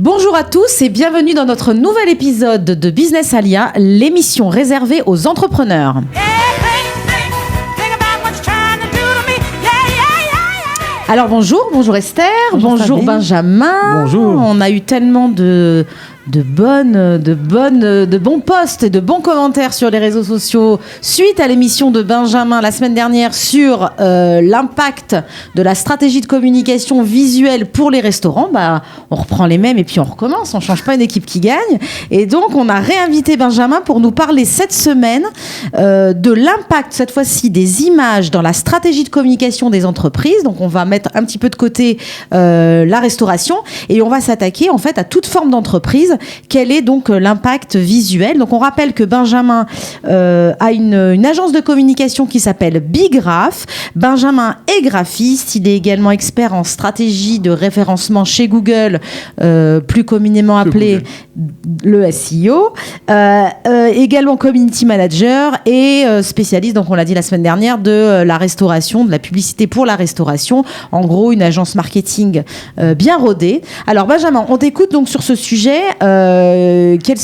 Bonjour à tous et bienvenue dans notre nouvel épisode de Business Alia, l'émission réservée aux entrepreneurs. Alors bonjour Esther, bonjour Benjamin. Bonjour. On a eu tellement de bons posts et de bons commentaires sur les réseaux sociaux suite à l'émission de Benjamin la semaine dernière sur l'impact de la stratégie de communication visuelle pour les restaurants. On reprend les mêmes et puis on recommence, on change pas une équipe qui gagne. Et donc on a réinvité Benjamin pour nous parler cette semaine de l'impact cette fois-ci des images dans la stratégie de communication des entreprises. Donc on va mettre un petit peu de côté la restauration et on va s'attaquer en fait à toute forme d'entreprise. Quel est donc l'impact visuel? Donc on rappelle que Benjamin a une agence de communication qui s'appelle Bigraph. Benjamin est graphiste, il est également expert en stratégie de référencement chez Google, plus communément appelé le SEO, également community manager et spécialiste, donc on l'a dit la semaine dernière, de la restauration, de la publicité pour la restauration. En gros, une agence marketing bien rodée. Alors Benjamin, on t'écoute donc sur ce sujet. Quelles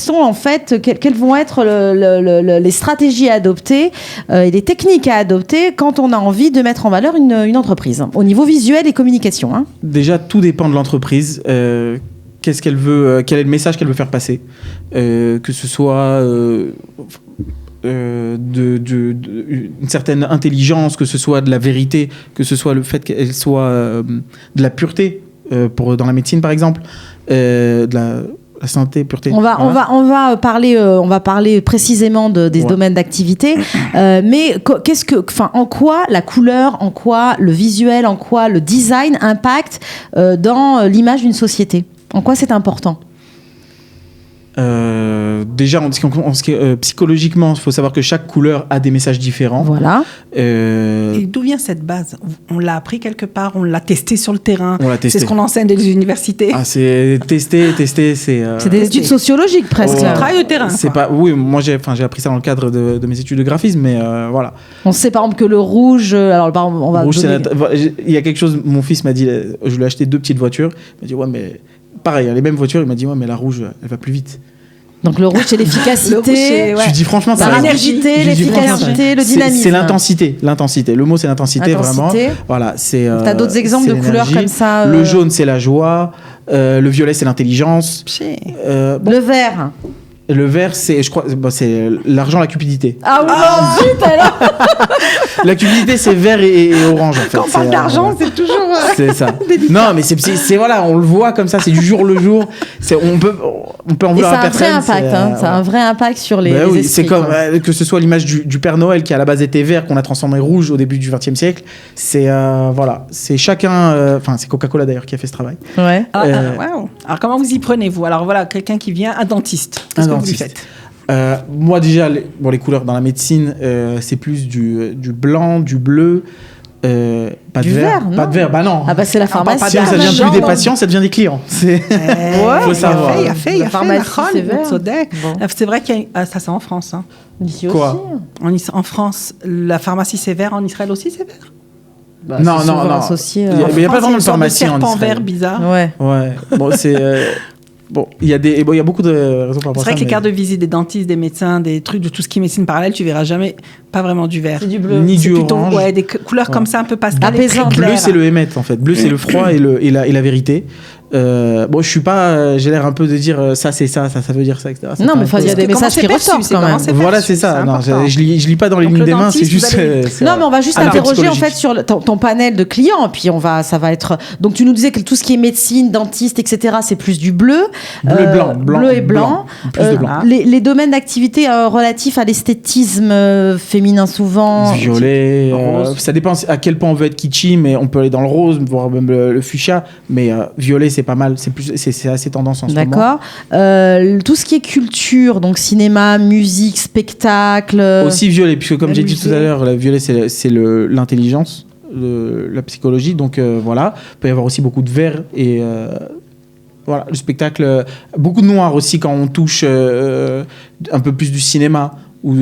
vont être les stratégies à adopter et les techniques à adopter quand on a envie de mettre en valeur une entreprise au niveau visuel et communication, hein. Déjà, tout dépend de l'entreprise. Qu'est-ce qu'elle veut, quel est le message qu'elle veut faire passer, que ce soit une certaine intelligence, que ce soit de la vérité, que ce soit le fait qu'elle soit de la pureté, dans la médecine par exemple, de la santé, pureté. On va parler précisément des domaines d'activité, mais en quoi la couleur, en quoi le visuel, en quoi le design impacte dans l'image d'une société? En quoi c'est important? Déjà, psychologiquement, il faut savoir que chaque couleur a des messages différents. Voilà. Et d'où vient cette base? On l'a appris quelque part, on l'a testé sur le terrain. C'est ce qu'on enseigne dans les universités. Ah, c'est testé. C'est des études sociologiques presque. On travaille au terrain. Oui, moi j'ai appris ça dans le cadre de mes études de graphisme, mais voilà. On sait par exemple que le rouge. On va. Rouge, il y a quelque chose. Mon fils m'a dit, je lui ai acheté 2 petites voitures. Il m'a dit ouais, mais pareil, les mêmes voitures. Il m'a dit ouais, mais la rouge, elle va plus vite. Donc le rouge, c'est l'efficacité. Je dis franchement, c'est l'énergité, l'efficacité, le dynamisme. C'est l'intensité. Le mot, c'est l'intensité, vraiment. Voilà, t'as d'autres exemples de couleurs comme ça? Le jaune, c'est la joie. Le violet, c'est l'intelligence. Le vert. Le vert, c'est l'argent, la cupidité. Ah oui, zut alors. La cupidité, c'est vert et orange, en fait. Quand on parle d'argent, c'est toujours... c'est ça. Non, mais c'est voilà, on le voit comme ça, c'est du jour le jour. On peut en vouloir à personne. C'est un vrai impact sur les esprits. C'est comme que ce soit l'image du Père Noël qui à la base était vert, qu'on a transformé rouge au début du XXe siècle. C'est c'est chacun... c'est Coca-Cola d'ailleurs qui a fait ce travail. Ouais. Wow. Alors comment vous y prenez-vous? Alors voilà, quelqu'un qui vient, un dentiste. Qu'est-ce que vous lui faites? Moi déjà, les couleurs dans la médecine, c'est plus du blanc, du bleu, pas de vert. Pas de vert, non. Ah c'est la pharmacie. Ça devient plus des patients, ça devient des clients. Faut savoir. Il y a fait la pharmacie, c'est vert. C'est vrai qu'il y a ça, c'est en France. Hein. Ici quoi aussi. En France, la pharmacie c'est vert. En Israël aussi c'est vert. Non. Associé, il n'y a pas vraiment de pharmacie en Israël. Vert bizarre. Ouais. Bon, c'est... il y a beaucoup de raisons par rapport à ça. C'est vrai que les cartes de visite des dentistes, des médecins, des trucs de tout ce qui est médecine parallèle, tu verras jamais pas vraiment du vert. C'est du bleu. Ni du plutôt, orange. des couleurs comme ça un peu pastel. Bleu, c'est le émettre en fait. Bleu, c'est le froid et la vérité. Je suis pas... j'ai l'air un peu de dire ça c'est ça veut dire ça, etc. Non, mais il y a des messages qui ressortent quand même. Voilà, c'est ça. Non, je lis pas dans les lignes des mains, c'est juste... Non, mais on va juste interroger en fait sur ton panel de clients, puis ça va être... Donc tu nous disais que tout ce qui est médecine, dentiste, etc., c'est plus du bleu. Bleu et blanc. Les domaines d'activité relatifs à l'esthétisme féminin souvent... Violet. Ça dépend à quel point on veut être kitschy, mais on peut aller dans le rose, voire même le fuchsia, mais violet, c'est pas mal, c'est assez tendance en ce moment. D'accord. Tout ce qui est culture, donc cinéma, musique, spectacle... Aussi violet, puisque comme j'ai dit tout à l'heure, le violet, c'est l'intelligence, la psychologie, donc voilà. Il peut y avoir aussi beaucoup de vert et... voilà, le spectacle, beaucoup de noir aussi quand on touche un peu plus du cinéma. Où,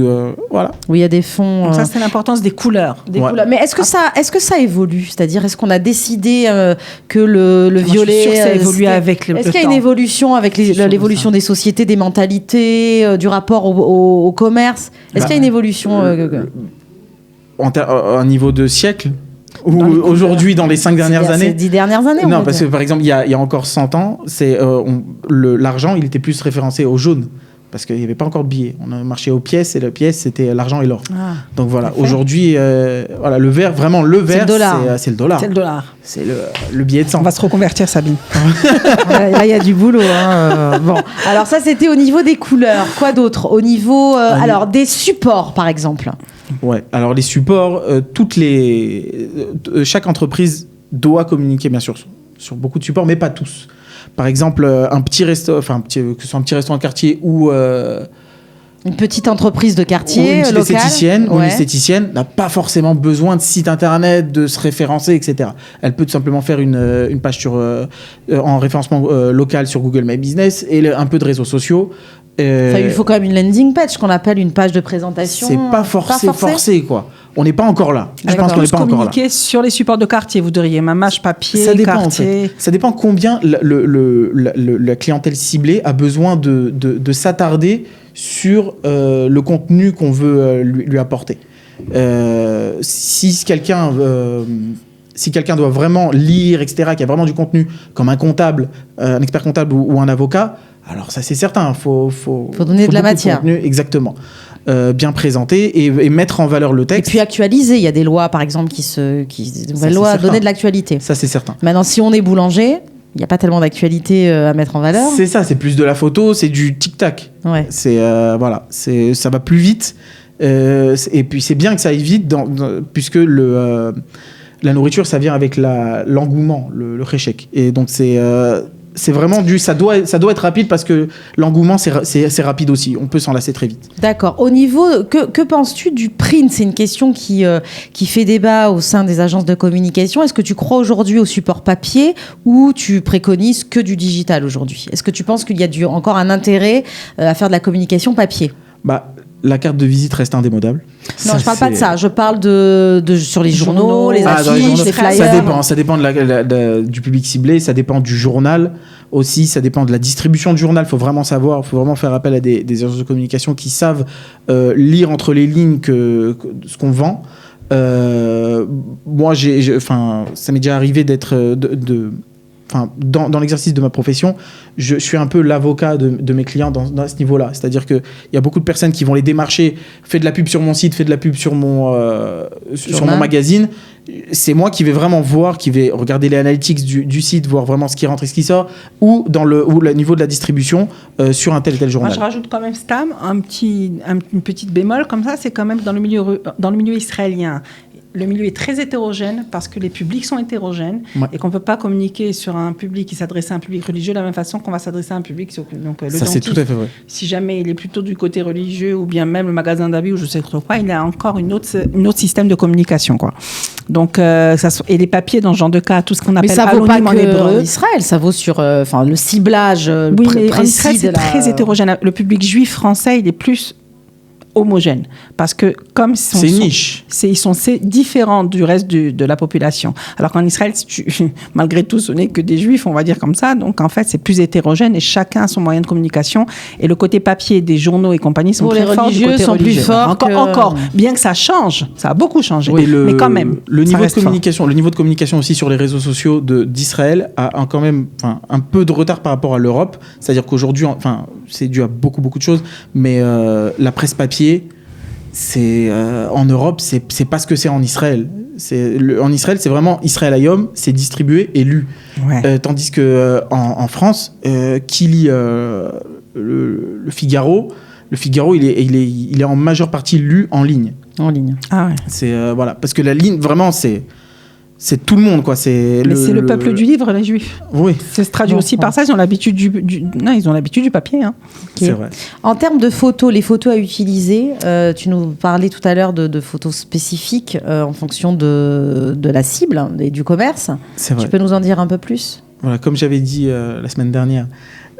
voilà. Où il y a des fonds. Donc ça, c'est l'importance des couleurs. Des couleurs. Mais est-ce que ça évolue? C'est-à-dire, est-ce qu'on a décidé que le violet... Je suis sûre que ça évolue avec le temps. Est-ce qu'il y a une évolution avec l'évolution des sociétés, des mentalités, du rapport au commerce? Est-ce qu'il y a une évolution à un niveau de siècle? Ou aujourd'hui, dans les 5 dernières années? Ces 10 dernières années. Non, parce que par exemple, il y a encore 100 ans, l'argent, il était plus référencé au jaune. Parce qu'il n'y avait pas encore de billets. On a marché aux pièces, et la pièce, c'était l'argent et l'or. Donc voilà, aujourd'hui, voilà, le vert, vraiment, le vert, c'est le dollar. C'est le dollar. C'est le billet de sang. On va se reconvertir, Sabine. Là, il y a du boulot. Bon, alors ça, c'était au niveau des couleurs. Quoi d'autre? Au niveau, alors, des supports, par exemple. Ouais, alors les supports, chaque entreprise doit communiquer, bien sûr, sur beaucoup de supports, mais pas tous. Par exemple, un petit resto, que ce soit un petit restaurant de quartier ou une petite entreprise de quartier ou locale, une esthéticienne n'a pas forcément besoin de site internet, de se référencer, etc. Elle peut tout simplement faire une page en référencement local sur Google My Business et un peu de réseaux sociaux. Il faut quand même une landing page, qu'on appelle une page de présentation. C'est pas forcé, quoi. On n'est pas encore là. Je pense qu'on n'est pas encore là. Communiquer sur les supports de quartier, vous diriez, mamage, papier, quartier. En fait. Ça dépend combien la clientèle ciblée a besoin de s'attarder sur le contenu qu'on veut lui apporter. Si quelqu'un doit vraiment lire, etc., qu'il y a vraiment du contenu, comme un comptable, un expert comptable ou un avocat, alors ça c'est certain, faut donner de la matière. Contenu, exactement. Bien présenté et mettre en valeur le texte. Et puis actualiser, il y a des lois par exemple nouvelles lois, donner de l'actualité. Ça c'est certain. Maintenant, si on est boulanger, il n'y a pas tellement d'actualité à mettre en valeur. C'est ça, c'est plus de la photo, c'est du tic-tac. Ouais. Ça va plus vite. Et puis c'est bien que ça aille vite puisque la nourriture, ça vient avec l'engouement, le réchec. Et donc c'est vraiment ça doit être rapide parce que l'engouement c'est rapide aussi, on peut s'en lasser très vite. D'accord. Au niveau, que penses-tu du print? C'est une question qui fait débat au sein des agences de communication. Est-ce que tu crois aujourd'hui au support papier ou tu préconises que du digital aujourd'hui? Est-ce que tu penses qu'il y a encore un intérêt à faire de la communication papier? La carte de visite reste indémodable. Non, je parle pas de ça. Je parle sur les journaux, les affiches, les flyers. Ça dépend du public ciblé, ça dépend du journal aussi, ça dépend de la distribution du journal. Il faut vraiment faire appel à des agences de communication qui savent lire entre les lignes ce qu'on vend. Moi, ça m'est déjà arrivé d'être dans l'exercice de ma profession, je suis un peu l'avocat de mes clients dans ce niveau-là. C'est-à-dire qu'il y a beaucoup de personnes qui vont les démarcher, fais de la pub sur mon site, fais de la pub sur mon magazine. C'est moi qui vais vraiment voir, qui vais regarder les analytics du site, voir vraiment ce qui rentre et ce qui sort, ou le niveau de la distribution sur un tel journal. Moi, je rajoute quand même, Stam, une petite bémol comme ça, c'est quand même dans le milieu israélien. Le milieu est très hétérogène parce que les publics sont hétérogènes et qu'on ne peut pas communiquer sur un public qui s'adresse à un public religieux de la même façon qu'on va s'adresser à un public. Donc, le ça, c'est tout à fait vrai. Si jamais il est plutôt du côté religieux ou bien même le magasin d'habits ou je sais trop quoi, il a encore une autre système de communication, quoi. Donc, et les papiers dans ce genre de cas, tout ce qu'on appelle anonyme en hébreu. En Israël, ça vaut sur le ciblage précis. En Israël, c'est très hétérogène. Le public juif français, il est plus homogène parce que comme c'est une niche, ils sont différents du reste de la population, alors qu'en Israël malgré tout ce n'est que des juifs, on va dire comme ça, donc en fait c'est plus hétérogène et chacun a son moyen de communication et le côté papier des journaux et compagnie sont très forts, du côté religieux plus forts encore bien que ça change, ça a beaucoup changé, mais quand même le niveau de communication aussi sur les réseaux sociaux d'Israël a quand même un peu de retard par rapport à l'Europe, c'est-à-dire qu'aujourd'hui c'est dû à beaucoup de choses, mais la presse papier en Europe, c'est pas ce que c'est en Israël. En Israël, c'est vraiment Israël Hayom, c'est distribué et lu. Ouais. Tandis que en France, qui lit le Figaro, il est en majeure partie lu en ligne. En ligne. Ah ouais. C'est parce que la ligne vraiment c'est tout le monde, quoi. C'est le peuple du livre, les Juifs. Oui. Ça se traduit aussi par ça. Ils ont l'habitude ils ont l'habitude du papier. Hein. Okay. C'est vrai. En termes de photos, les photos à utiliser, tu nous parlais tout à l'heure de photos spécifiques en fonction de la cible et du commerce. C'est vrai. Tu peux nous en dire un peu plus ? Voilà, comme j'avais dit la semaine dernière,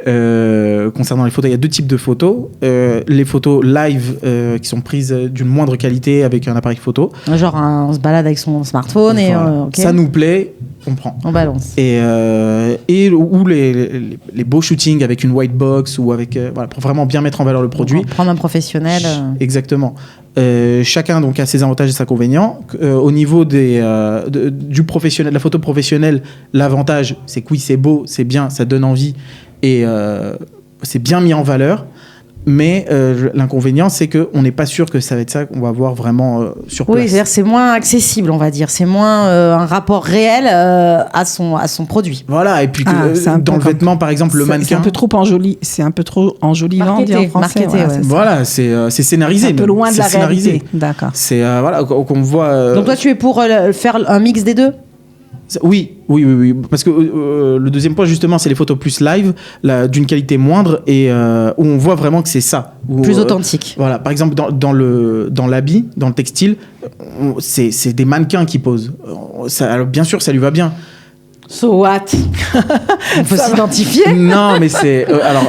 Concernant les photos, il y a 2 types de photos. Les photos live qui sont prises d'une moindre qualité avec un appareil photo. Genre on se balade avec son smartphone et okay. Ça nous plaît, on prend. On balance. Ou les beaux shootings avec une white box ou avec pour vraiment bien mettre en valeur le produit. Prendre un professionnel. Exactement. Chacun donc a ses avantages et ses inconvénients. Au niveau du professionnel, de la photo professionnelle, l'avantage c'est que oui, c'est beau, c'est bien, ça donne envie et c'est bien mis en valeur. Mais l'inconvénient, c'est qu'on n'est pas sûr que ça va être ça qu'on va voir vraiment sur place. Oui, c'est-à-dire c'est moins accessible, on va dire. C'est moins un rapport réel à son produit. Voilà, et puis dans le vêtement, par exemple, le mannequin... C'est un peu trop enjolivant, dit en français. Voilà, c'est scénarisé. C'est un peu loin de la réalité. D'accord. C'est, qu'on voit... Donc toi, tu es pour faire un mix des deux ? Oui, parce que le deuxième point justement, c'est les photos plus live, d'une qualité moindre et où on voit vraiment que c'est ça. Plus authentique. Voilà, par exemple dans l'habit, dans le textile, c'est des mannequins qui posent. Alors, bien sûr, ça lui va bien. So what? Il faut s'identifier. Non, mais c'est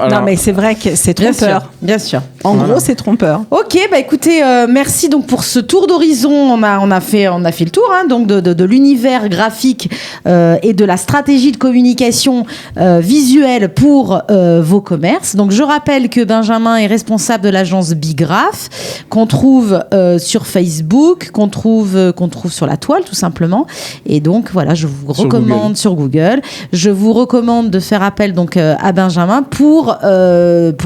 non, mais c'est vrai que c'est trompeur. Bien sûr. En gros, c'est trompeur. Ok, bah écoutez, merci donc pour ce tour d'horizon. On a fait le tour donc de l'univers graphique et de la stratégie de communication visuelle pour vos commerces. Donc je rappelle que Benjamin est responsable de l'agence Bigraph qu'on trouve sur Facebook, qu'on trouve sur la toile tout simplement. Et donc voilà, je vous recommande sur Google. Je vous recommande de faire appel donc à Benjamin pour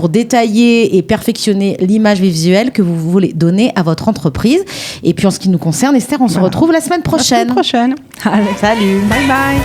détailler et perfectionner l'image visuelle que vous voulez donner à votre entreprise. Et puis en ce qui nous concerne, Esther, on se retrouve la semaine prochaine. La semaine prochaine. Allez, salut. Bye bye.